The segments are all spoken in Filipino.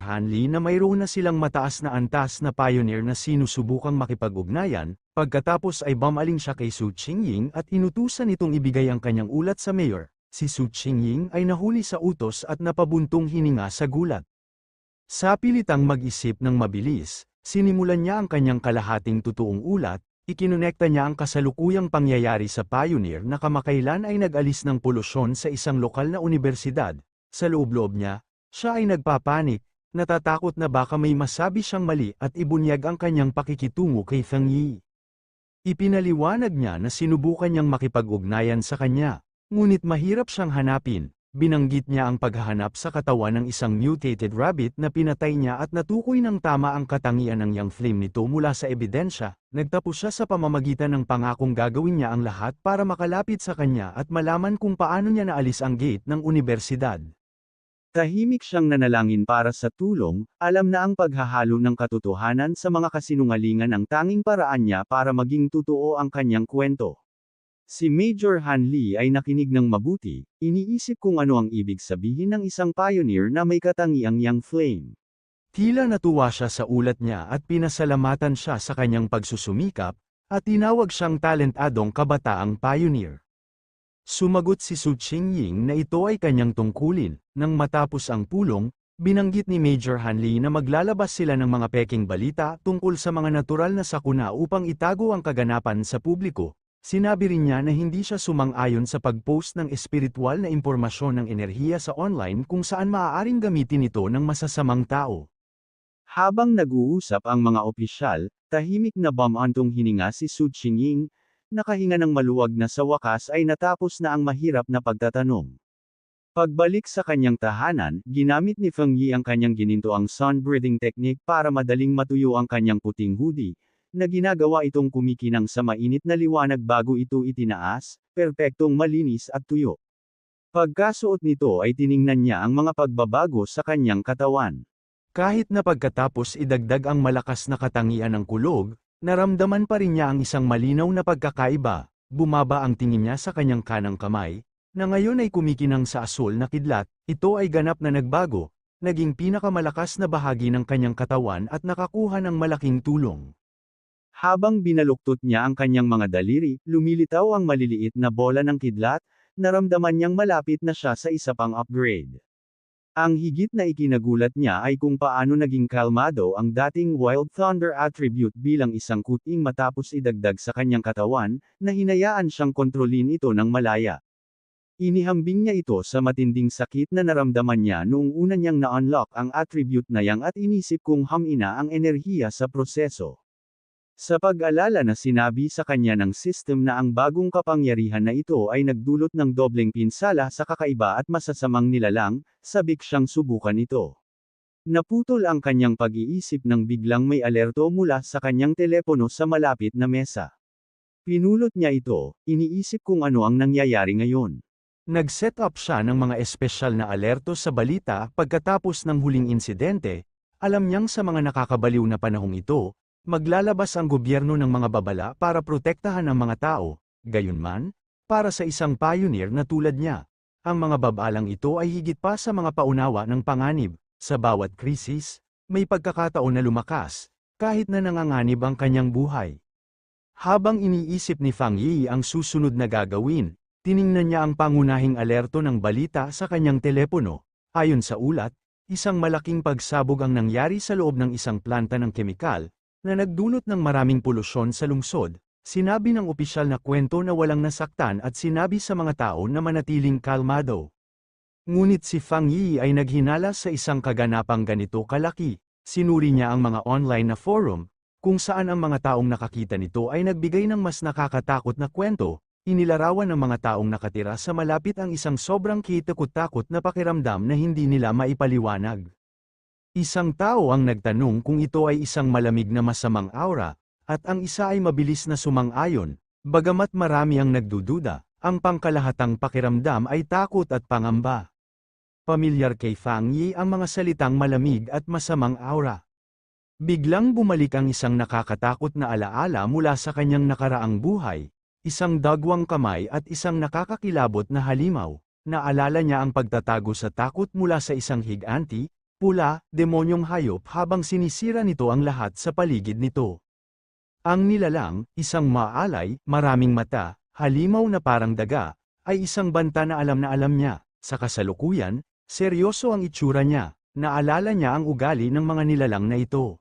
Hanley na mayroon na silang mataas na antas na pioneer na sinusubukang makipag-ugnayan, pagkatapos ay bumaling siya kay Su Qingying at inutusan itong ibigay ang kanyang ulat sa mayor. Si Su Qingying ay nahuli sa utos at napabuntong hininga sa gulat. Sa pilitang mag-isip ng mabilis, sinimulan niya ang kanyang kalahating totoong ulat, ikinonekta niya ang kasalukuyang pangyayari sa pioneer na kamakailan ay nag-alis ng polusyon sa isang lokal na universidad. Sa loob-loob niya, siya ay nagpapanik, natatakot na baka may masabi siyang mali at ibunyag ang kanyang pakikitungo kay Feng Yi. Ipinaliwanag niya na sinubukan niyang makipag-ugnayan sa kanya, ngunit mahirap siyang hanapin. Binanggit niya ang paghahanap sa katawan ng isang mutated rabbit na pinatay niya at natukoy ng tama ang katangian ng young flame nito mula sa ebidensya. Nagtapos siya sa pamamagitan ng pangakong gagawin niya ang lahat para makalapit sa kanya at malaman kung paano niya naalis ang gate ng unibersidad. Tahimik siyang nanalangin para sa tulong, alam na ang paghahalo ng katotohanan sa mga kasinungalingan ang tanging paraan niya para maging totoo ang kanyang kwento. Si Major Hanley ay nakinig ng mabuti, iniisip kung ano ang ibig sabihin ng isang pioneer na may katangiang young flame. Tila natuwa siya sa ulat niya at pinasalamatan siya sa kanyang pagsusumikap, at tinawag siyang talentadong kabataang pioneer. Sumagot si Su Qingying na ito ay kanyang tungkulin. Nang matapos ang pulong, binanggit ni Major Hanley na maglalabas sila ng mga peking balita tungkol sa mga natural na sakuna upang itago ang kaganapan sa publiko. Sinabi rin niya na hindi siya sumang-ayon sa pag-post ng espiritual na impormasyon ng enerhiya sa online kung saan maaaring gamitin ito ng masasamang tao. Habang nag-uusap ang mga opisyal, tahimik na bumantong hininga si Su Qingying, nakahinga ng maluwag na sa wakas ay natapos na ang mahirap na pagtatanong. Pagbalik sa kanyang tahanan, ginamit ni Feng Yi ang kanyang ginintoang sun breathing technique para madaling matuyo ang kanyang puting hoodie, na ginagawa itong kumikinang sa mainit na liwanag bago ito itinaas, perpektong malinis at tuyo. Pagkasuot nito ay tiningnan niya ang mga pagbabago sa kanyang katawan. Kahit na pagkatapos idagdag ang malakas na katangian ng kulog, naramdaman pa rin niya ang isang malinaw na pagkakaiba. Bumaba ang tingin niya sa kanyang kanang kamay, na ngayon ay kumikinang sa asul na kidlat. Ito ay ganap na nagbago, naging pinakamalakas na bahagi ng kanyang katawan at nakakuha ng malaking tulong. Habang binaluktot niya ang kanyang mga daliri, lumilitaw ang maliliit na bola ng kidlat, naramdaman niyang malapit na siya sa isa pang upgrade. Ang higit na ikinagulat niya ay kung paano naging kalmado ang dating Wild Thunder attribute bilang isang kuting matapos idagdag sa kanyang katawan, na hinayaan siyang kontrolin ito ng malaya. Inihambing niya ito sa matinding sakit na naramdaman niya noong una niyang na-unlock ang attribute na yang at inisip kung hamina ang enerhiya sa proseso. Sa pag-alala na sinabi sa kanya ng system na ang bagong kapangyarihan na ito ay nagdulot ng dobleng pinsala sa kakaiba at masasamang nilalang, sabik siyang subukan ito. Naputol ang kanyang pag-iisip nang biglang may alerto mula sa kanyang telepono sa malapit na mesa. Pinulot niya ito, iniisip kung ano ang nangyayari ngayon. Nag-set up siya ng mga espesyal na alerto sa balita pagkatapos ng huling insidente. Alam niyang sa mga nakakabaliw na panahong ito, maglalabas ang gobyerno ng mga babala para protektahan ang mga tao. Gayunman, para sa isang pioneer na tulad niya, ang mga babalang ito ay higit pa sa mga paunawa ng panganib. Sa bawat krisis, may pagkakataon na lumakas, kahit na nanganganib ang kanyang buhay. Habang iniisip ni Feng Yi ang susunod na gagawin, tiningnan niya ang pangunahing alerto ng balita sa kanyang telepono. Ayon sa ulat, isang malaking pagsabog ang nangyari sa loob ng isang planta ng kemikal, na nagdulot ng maraming polusyon sa lungsod. Sinabi ng opisyal na kwento na walang nasaktan at sinabi sa mga tao na manatiling kalmado. Ngunit si Feng Yi ay naghinala sa isang kaganapang ganito kalaki. Sinuri niya ang mga online na forum, kung saan ang mga taong nakakita nito ay nagbigay ng mas nakakatakot na kwento. Inilarawan ng mga taong nakatira sa malapit ang isang sobrang kitakot-takot na pakiramdam na hindi nila maipaliwanag. Isang tao ang nagtanong kung ito ay isang malamig na masamang aura, at ang isa ay mabilis na sumang-ayon. Bagamat marami ang nagdududa, ang pangkalahatang pakiramdam ay takot at pangamba. Pamilyar kay Feng Yi ang mga salitang malamig at masamang aura. Biglang bumalik ang isang nakakatakot na alaala mula sa kanyang nakaraang buhay, isang dagwang kamay at isang nakakakilabot na halimaw. Naalala niya ang pagtatago sa takot mula sa isang higanti, pula, demonyong hayop habang sinisira nito ang lahat sa paligid nito. Ang nilalang, isang maalay, maraming mata, halimaw na parang daga, ay isang banta na alam niya. Sa kasalukuyan, seryoso ang itsura niya, naalala niya ang ugali ng mga nilalang na ito.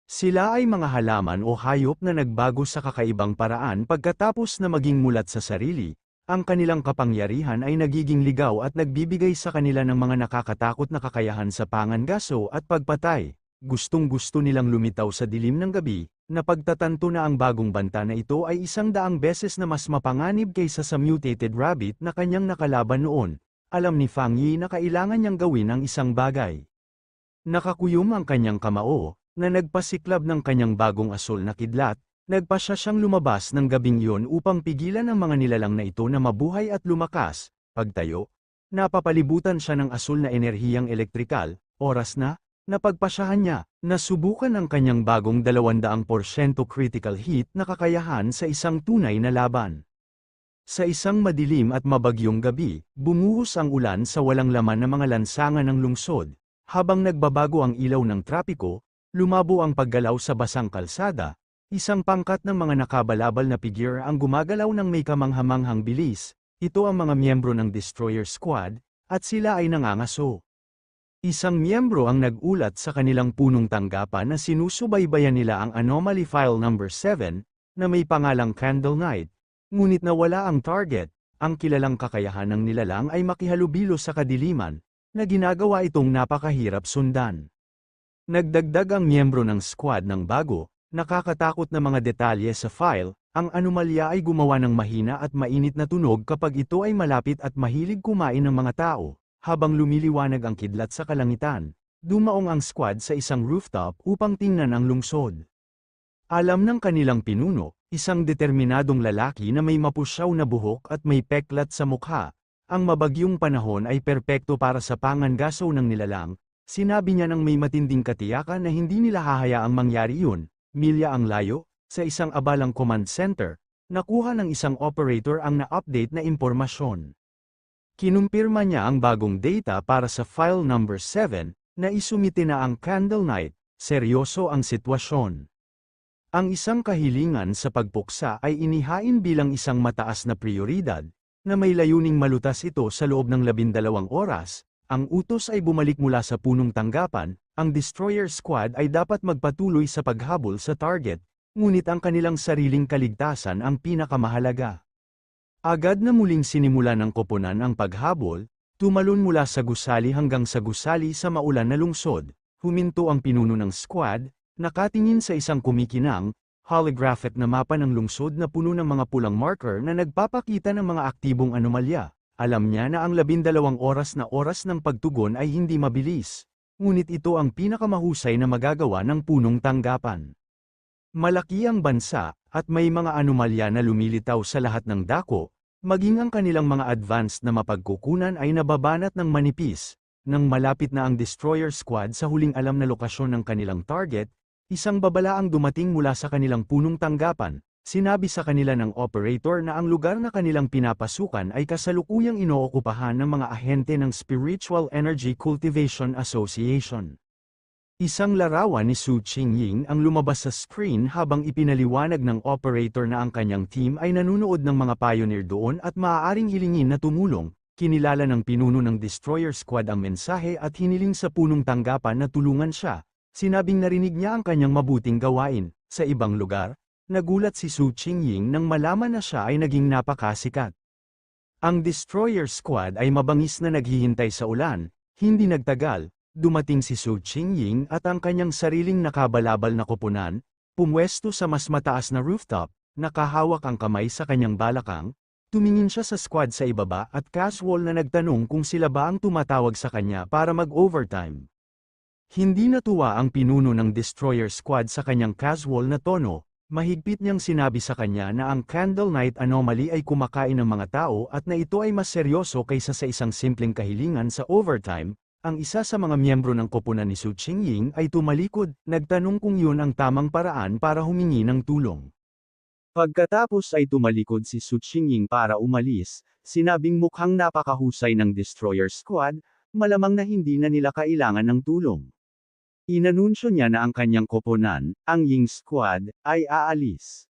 Sila ay mga halaman o hayop na nagbago sa kakaibang paraan pagkatapos na maging mulat sa sarili. Ang kanilang kapangyarihan ay nagiging ligaw at nagbibigay sa kanila ng mga nakakatakot na kakayahan sa pangangaso at pagpatay. Gustong-gusto nilang lumitaw sa dilim ng gabi, na pagtatanto na ang bagong banta na ito ay 100 beses na mas mapanganib kaysa sa mutated rabbit na kanyang nakalaban noon. Alam ni Fang Yi na kailangan niyang gawin ang isang bagay. Nakakuyom ang kanyang kamao, na nagpasiklab ng kanyang bagong asul na kidlat, nagpasya siyang lumabas ng gabing iyon upang pigilan ang mga nilalang na ito na mabuhay at lumakas. Pagtayo, napapalibutan siya ng asul na enerhiyang elektrikal, oras na, napagpasyahan niya, na subukan ang kanyang bagong 200% critical hit na kakayahan sa isang tunay na laban. Sa isang madilim at mabagyong gabi, bumuhos ang ulan sa walang laman na mga lansangan ng lungsod, habang nagbabago ang ilaw ng trapiko. Lumabo ang paggalaw sa basang kalsada, isang pangkat ng mga nakabalabal na figure ang gumagalaw ng may kamanghamanghang bilis. Ito ang mga miyembro ng Destroyer Squad, at sila ay nangangaso. Isang miyembro ang nag-ulat sa kanilang punong tanggapan na sinusubaybayan nila ang Anomaly File Number 7, na may pangalang Candle Knight, ngunit nawala ang target. Ang kilalang kakayahan ng nilalang ay makihalubilo sa kadiliman, na ginagawa itong napakahirap sundan. Nagdagdag ang miyembro ng squad ng bago, nakakatakot na mga detalye sa file. Ang anomalya ay gumawa ng mahina at mainit na tunog kapag ito ay malapit at mahilig kumain ng mga tao. Habang lumiliwanag ang kidlat sa kalangitan, dumaong ang squad sa isang rooftop upang tingnan ang lungsod. Alam ng kanilang pinuno, isang determinadong lalaki na may mapusyaw na buhok at may peklat sa mukha. Ang mabagyong panahon ay perpekto para sa pangangaso ng nilalang. Sinabi niya ng may matinding katiyakan na hindi nila hahayaang mangyari yun. Milya ang layo, sa isang abalang command center, nakuha ng isang operator ang na-update na impormasyon. Kinumpirma niya ang bagong data para sa file number 7, na isumite na ang Candle Knight. Seryoso ang sitwasyon. Ang isang kahilingan sa pagpuksa ay inihain bilang isang mataas na prioridad, na may layuning malutas ito sa loob ng 12 oras. Ang utos ay bumalik mula sa punong tanggapan. Ang Destroyer Squad ay dapat magpatuloy sa paghabol sa target, ngunit ang kanilang sariling kaligtasan ang pinakamahalaga. Agad na muling sinimula ng koponan ang paghabol, tumalon mula sa gusali hanggang sa gusali sa maulan na lungsod. Huminto ang pinuno ng squad, nakatingin sa isang kumikinang, holographic na mapa ng lungsod na puno ng mga pulang marker na nagpapakita ng mga aktibong anomalya. Alam niya na ang 12 oras ng pagtugon ay hindi mabilis, ngunit ito ang pinakamahusay na magagawa ng punong tanggapan. Malaki ang bansa, at may mga anomalya na lumilitaw sa lahat ng dako, maging ang kanilang mga advanced na mapagkukunan ay nababanat ng manipis. Nang malapit na ang Destroyer Squad sa huling alam na lokasyon ng kanilang target, isang babala ang dumating mula sa kanilang punong tanggapan. Sinabi sa kanila ng operator na ang lugar na kanilang pinapasukan ay kasalukuyang inookupahan ng mga ahente ng Spiritual Energy Cultivation Association. Isang larawan ni Su Qingying ang lumabas sa screen habang ipinaliwanag ng operator na ang kanyang team ay nanunood ng mga pioneer doon at maaaring hilingin na tumulong. Kinilala ng pinuno ng Destroyer Squad ang mensahe at hiniling sa punong tanggapan na tulungan siya. Sinabing narinig niya ang kanyang mabuting gawain. Sa ibang lugar, nagulat si Su Qingying nang malaman na siya ay naging napakasikat. Ang Destroyer Squad ay mabangis na naghihintay sa ulan. Hindi nagtagal, dumating si Su Qingying at ang kanyang sariling nakabalabal na koponan, pumwesto sa mas mataas na rooftop, nakahawak ang kamay sa kanyang balakang. Tumingin siya sa squad sa ibaba at casual na nagtanong kung sila ba ang tumatawag sa kanya para mag-overtime. Hindi natuwa ang pinuno ng Destroyer Squad sa kanyang casual na tono. Mahigpit niyang sinabi sa kanya na ang Candle Knight Anomaly ay kumakain ng mga tao at na ito ay mas seryoso kaysa sa isang simpleng kahilingan sa overtime. Ang isa sa mga miyembro ng koponan ni Su Qingying ay tumalikod, nagtanong kung yun ang tamang paraan para humingi ng tulong. Pagkatapos ay tumalikod si Su Qingying para umalis, sinabing mukhang napakahusay ng Destroyer Squad, malamang na hindi na nila kailangan ng tulong. Inanunsyo niya na ang kanyang koponan, ang Ying Squad, ay aalis.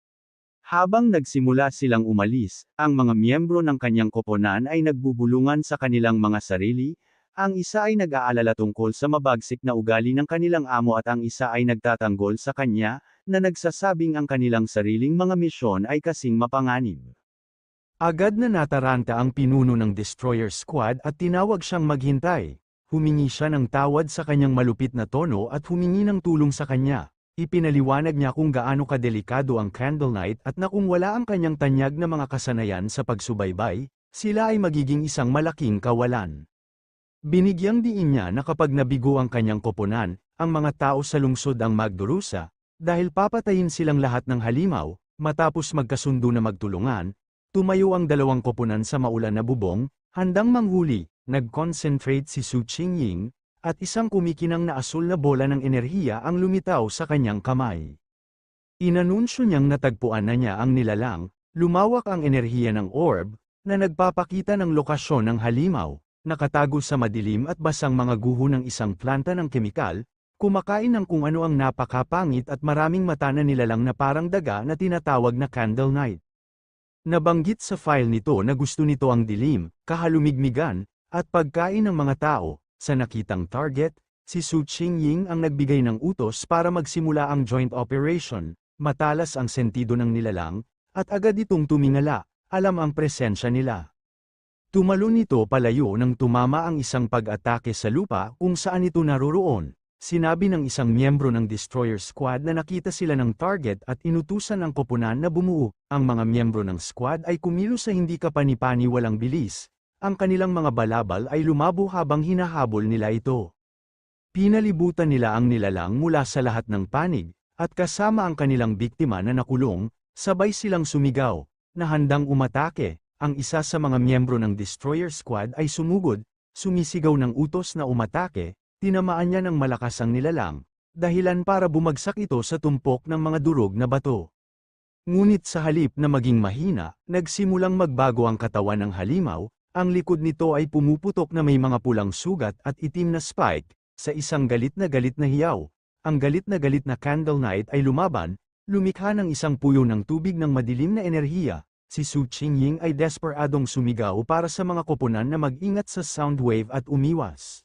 Habang nagsimula silang umalis, ang mga miyembro ng kanyang koponan ay nagbubulungan sa kanilang mga sarili, ang isa ay nag-aalala tungkol sa mabagsik na ugali ng kanilang amo at ang isa ay nagtatanggol sa kanya, na nagsasabing ang kanilang sariling mga misyon ay kasing mapanganib. Agad na nataranta ang pinuno ng Destroyer Squad at tinawag siyang maghintay. Humingi siya ng tawad sa kanyang malupit na tono at humingi ng tulong sa kanya. Ipinaliwanag niya kung gaano kadelikado ang Candle Knight at na kung wala ang kanyang tanyag na mga kasanayan sa pagsubaybay, sila ay magiging isang malaking kawalan. Binigyang diin niya na kapag nabigo ang kanyang koponan, ang mga tao sa lungsod ang magdurusa, dahil papatayin silang lahat ng halimaw, matapos magkasundo na magtulungan, tumayo ang dalawang koponan sa maulan na bubong, handang manghuli. Nag-concentrate si Su Qingying, at isang kumikinang na asul na bola ng enerhiya ang lumitaw sa kanyang kamay. Inanunsyo niyang natagpuan na niya ang nilalang, lumawak ang enerhiya ng orb, na nagpapakita ng lokasyon ng halimaw, nakatago sa madilim at basang mga guho ng isang planta ng kemikal, kumakain ng kung ano ang napakapangit at maraming mata na nilalang na parang daga na tinatawag na Candle Knight. Nabanggit sa file nito na gusto nito ang dilim, kahalumigmigan, at pagkain ng mga tao. Sa nakitang target, si Su Qingying ang nagbigay ng utos para magsimula ang joint operation, matalas ang sentido ng nilalang, at agad itong tumingala, alam ang presensya nila. Tumalon ito palayo nang tumama ang isang pag-atake sa lupa kung saan ito naroroon. Sinabi ng isang miyembro ng Destroyer Squad na nakita sila ng target at inutusan ang koponan na bumuo. Ang mga miyembro ng squad ay kumilos sa hindi kapani-pani walang bilis. Ang kanilang mga balabal ay lumabo habang hinahabol nila ito. Pinalibutan nila ang nilalang mula sa lahat ng panig, at kasama ang kanilang biktima na nakulong, sabay silang sumigaw, na handang umatake. Ang isa sa mga miyembro ng Destroyer Squad ay sumugod, sumisigaw ng utos na umatake, tinamaan niya ng malakas ang nilalang, dahilan para bumagsak ito sa tumpok ng mga durog na bato. Ngunit sa halip na maging mahina, nagsimulang magbago ang katawan ng halimaw. Ang likod nito ay pumuputok na may mga pulang sugat at itim na spike, sa isang galit na hiyaw. Ang galit na Candle Knight ay lumaban, lumikha ng isang puyo ng tubig ng madilim na enerhiya. Si Su Qingying ay desperadong sumigaw para sa mga koponan na mag-ingat sa sound wave at umiwas.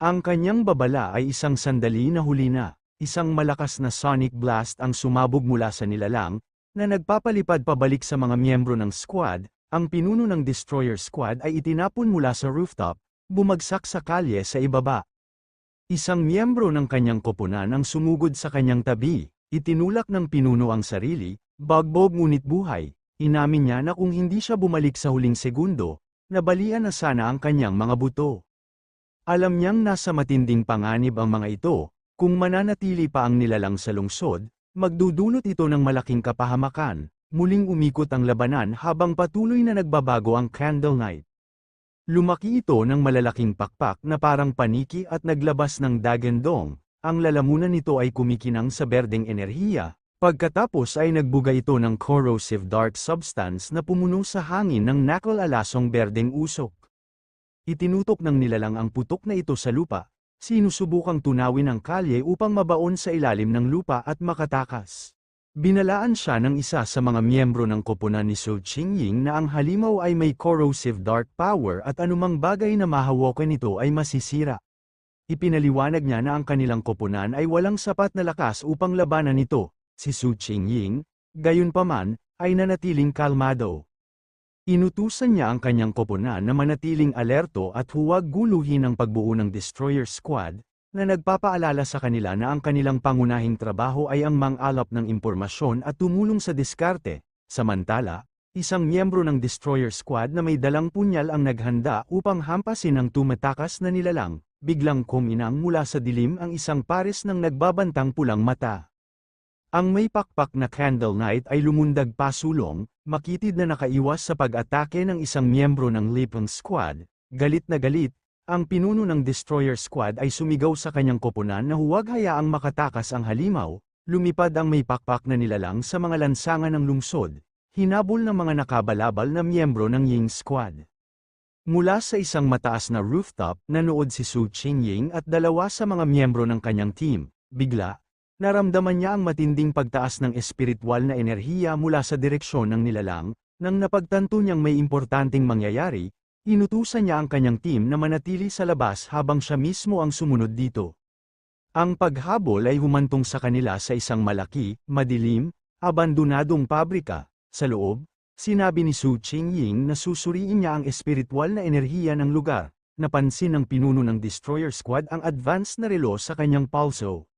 Ang kanyang babala ay isang sandali na huli na, isang malakas na sonic blast ang sumabog mula sa nilalang, na nagpapalipad pabalik sa mga miyembro ng squad. Ang pinuno ng Destroyer Squad ay itinapon mula sa rooftop, bumagsak sa kalye sa ibaba. Isang miyembro ng kanyang koponan ang sumugod sa kanyang tabi, itinulak ng pinuno ang sarili, bagbog ngunit buhay. Inamin niya na kung hindi siya bumalik sa huling segundo, nabalian na sana ang kanyang mga buto. Alam niyang nasa matinding panganib ang mga ito, kung mananatili pa ang nilalang sa lungsod, magdudulot ito ng malaking kapahamakan. Muling umikot ang labanan habang patuloy na nagbabago ang Candle Knight. Lumaki ito ng malalaking pakpak na parang paniki at naglabas ng dagendong. Ang lalamunan nito ay kumikinang sa berdeng enerhiya, pagkatapos ay nagbuga ito ng corrosive dark substance na pumuno sa hangin ng nakal-alasong berdeng usok. Itinutok ng nilalang ang putok na ito sa lupa, sinusubukang tunawin ang kalye upang mabaon sa ilalim ng lupa at makatakas. Binalaan siya ng isa sa mga miyembro ng koponan ni Su Qingying na ang halimaw ay may corrosive dark power at anumang bagay na mahawakan nito ay masisira. Ipinaliwanag niya na ang kanilang koponan ay walang sapat na lakas upang labanan ito. Si Su Qingying, gayunpaman, ay nanatiling kalmado. Inutusan niya ang kanyang koponan na manatiling alerto at huwag guluhin ang pagbuo ng Destroyer Squad, na nagpapaalala sa kanila na ang kanilang pangunahing trabaho ay ang mang-alap ng impormasyon at tumulong sa diskarte. Samantala, isang miyembro ng Destroyer Squad na may dalang punyal ang naghanda upang hampasin ang tumatakas na nilalang. Biglang kuminang mula sa dilim ang isang pares ng nagbabantang pulang mata. Ang may pakpak na Candle Knight ay lumundag pasulong, makitid na nakaiwas sa pag-atake ng isang miyembro ng Lipeng Squad. Galit na galit, ang pinuno ng Destroyer Squad ay sumigaw sa kanyang koponan na huwag hayaang makatakas ang halimaw. Lumipad ang may pakpak na nilalang sa mga lansangan ng lungsod, hinabol ng mga nakabalabal na miyembro ng Ying Squad. Mula sa isang mataas na rooftop, nanood si Su Qingying at dalawa sa mga miyembro ng kanyang team. Bigla, naramdaman niya ang matinding pagtaas ng espiritual na enerhiya mula sa direksyon ng nilalang. Nang napagtanto niyang may importanteng mangyayari, inutusan niya ang kanyang team na manatili sa labas habang siya mismo ang sumunod dito. Ang paghabol ay humantong sa kanila sa isang malaki, madilim, abandonadong pabrika. Sa loob, sinabi ni Su Qingying na susuriin niya ang espiritual na enerhiya ng lugar. Napansin ng pinuno ng Destroyer Squad ang advanced na relo sa kanyang pulso.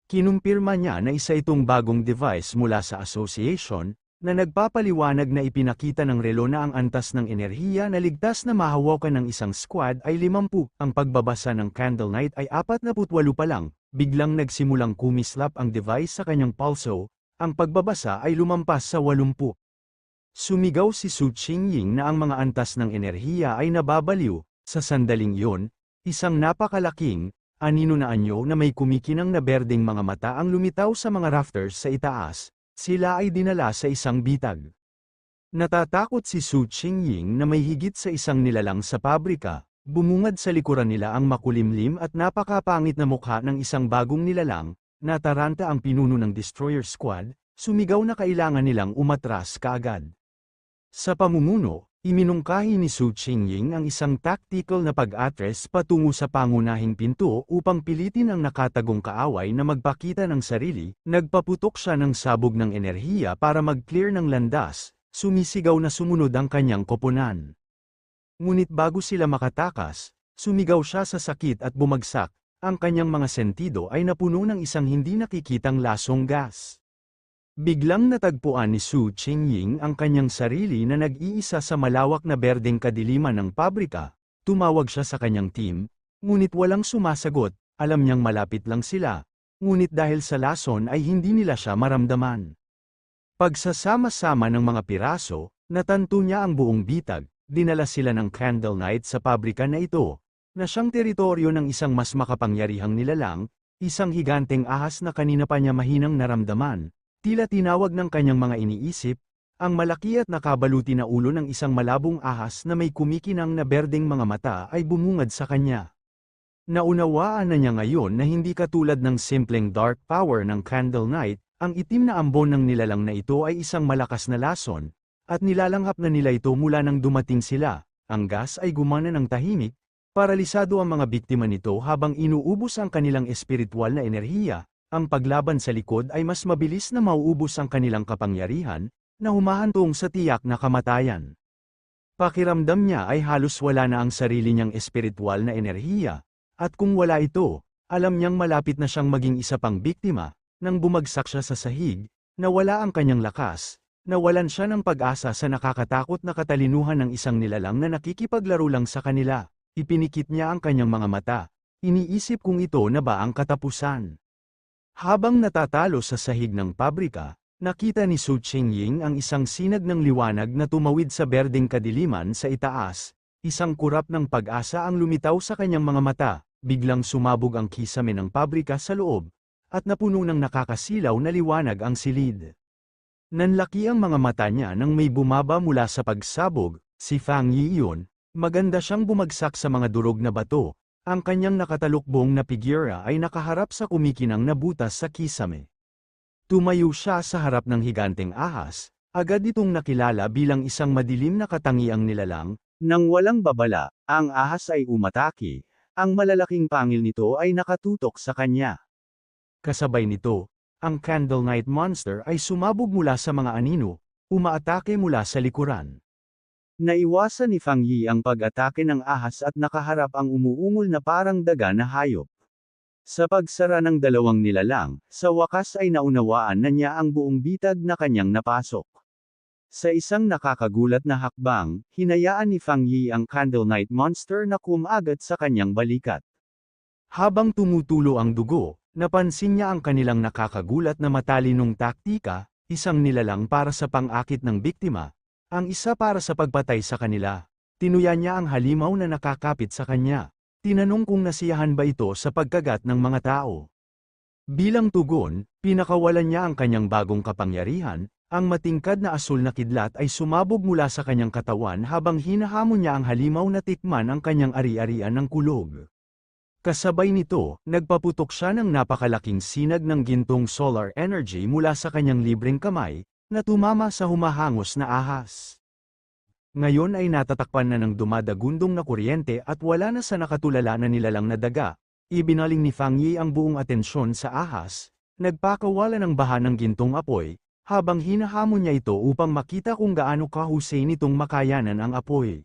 Kinumpirma niya na isa itong bagong device mula sa association, na nagpapaliwanag na ipinakita ng relo na ang antas ng enerhiya na ligtas na mahawakan ng isang squad ay 50. Ang pagbabasa ng Candle Knight ay 48 pa lang, biglang nagsimulang kumislap ang device sa kanyang pulso, ang pagbabasa ay lumampas sa 80. Sumigaw si Su Qingying na ang mga antas ng enerhiya ay nababaliw. Sa sandaling iyon, isang napakalaking, anino na anyo na may kumikinang na berdeng mga mata ang lumitaw sa mga rafters sa itaas. Sila ay dinala sa isang bitag. Natatakot si Su Qingying na may higit sa isang nilalang sa pabrika. Bumungad sa likuran nila ang makulimlim at napakapangit na mukha ng isang bagong nilalang. Nataranta ang pinuno ng Destroyer Squad, sumigaw na kailangan nilang umatras kaagad. Sa pamumuno, iminungkahi ni Su Qingying ang isang tactical na pag-atres patungo sa pangunahing pinto upang pilitin ang nakatagong kaaway na magpakita ng sarili. Nagpaputok siya ng sabog ng enerhiya para mag-clear ng landas, sumisigaw na sumunod ang kanyang koponan. Ngunit bago sila makatakas, sumigaw siya sa sakit at bumagsak, ang kanyang mga sentido ay napuno ng isang hindi nakikitang lasong gas. Biglang natagpuan ni Su Qingying ang kanyang sarili na nag-iisa sa malawak na berdeng kadiliman ng pabrika. Tumawag siya sa kanyang team, ngunit walang sumasagot. Alam niyang malapit lang sila, ngunit dahil sa lason ay hindi nila siya maramdaman. Pagsasama-sama ng mga piraso, natanto niya ang buong bitag. Dinala sila ng Candle Knight sa pabrika na ito, na siyang teritoryo ng isang mas makapangyarihang nilalang, isang higanteng ahas na kanina pa niya mahinang naramdaman. Tila tinawag ng kanyang mga iniisip, ang malaki at nakabaluti na ulo ng isang malabong ahas na may kumikinang na berdeng mga mata ay bumungad sa kanya. Naunawaan na niya ngayon na hindi katulad ng simpleng dark power ng Candle Knight, ang itim na ambon ng nilalang na ito ay isang malakas na lason, at nilalanghap na nila ito mula nang dumating sila. Ang gas ay gumana ng tahimik, paralisado ang mga biktima nito habang inuubos ang kanilang espiritual na enerhiya. Ang paglaban sa likod ay mas mabilis na mauubos ang kanilang kapangyarihan, na humahantong sa tiyak na kamatayan. Pakiramdam niya ay halos wala na ang sarili niyang espiritual na enerhiya, at kung wala ito, alam niyang malapit na siyang maging isa pang biktima. Nang bumagsak siya sa sahig, nawala ang kanyang lakas, nawalan siya ng pag-asa sa nakakatakot na katalinuhan ng isang nilalang na nakikipaglaro lang sa kanila. Ipinikit niya ang kanyang mga mata, iniisip kung ito na ba ang katapusan. Habang natatalo sa sahig ng pabrika, nakita ni Su Qingying ang isang sinag ng liwanag na tumawid sa berdeng kadiliman sa itaas. Isang kurap ng pag-asa ang lumitaw sa kanyang mga mata, biglang sumabog ang kisame ng pabrika sa loob, at napuno ng nakakasilaw na liwanag ang silid. Nanlaki ang mga mata niya nang may bumaba mula sa pagsabog. Si Fang Yi yun, maganda siyang bumagsak sa mga durog na bato. Ang kanyang nakatalukbong na figura ay nakaharap sa kumikinang na butas sa kisame. Tumayo siya sa harap ng higanteng ahas, agad itong nakilala bilang isang madilim na katangiang nilalang. Nang walang babala, ang ahas ay umatake. Ang malalaking pangil nito ay nakatutok sa kanya. Kasabay nito, ang Candle Knight Monster ay sumabog mula sa mga anino, umaatake mula sa likuran. Naiwasan ni Fang Yi ang pag-atake ng ahas at nakaharap ang umuungol na parang daga na hayop. Sa pagsara ng dalawang nilalang, sa wakas ay naunawaan na niya ang buong bitag na kanyang napasok. Sa isang nakakagulat na hakbang, hinayaan ni Fang Yi ang Candle Knight Monster na kumagat sa kanyang balikat. Habang tumutulo ang dugo, napansin niya ang kanilang nakakagulat na matalinong taktika, isang nilalang para sa pang-akit ng biktima, ang isa para sa pagpatay sa kanila. Tinuya niya ang halimaw na nakakapit sa kanya. Tinanong kung nasiyahan ba ito sa pagkagat ng mga tao. Bilang tugon, pinakawalan niya ang kanyang bagong kapangyarihan, Ang matingkad na asul na kidlat ay sumabog mula sa kanyang katawan habang hinahamon niya ang halimaw na tikman ang kanyang ari-arian ng kulog. Kasabay nito, nagpaputok siya ng napakalaking sinag ng gintong solar energy mula sa kanyang libreng kamay, na tumama sa humahangos na ahas. Ngayon ay natatakpan na ng dumadagundong na kuryente at wala na sa nakatulala na nilalang na daga. Ibinaling ni Fang Yi ang buong atensyon sa ahas, nagpakawala ng baha ng gintong apoy, habang hinahamon niya ito upang makita kung gaano kahusay nitong makayanan ang apoy.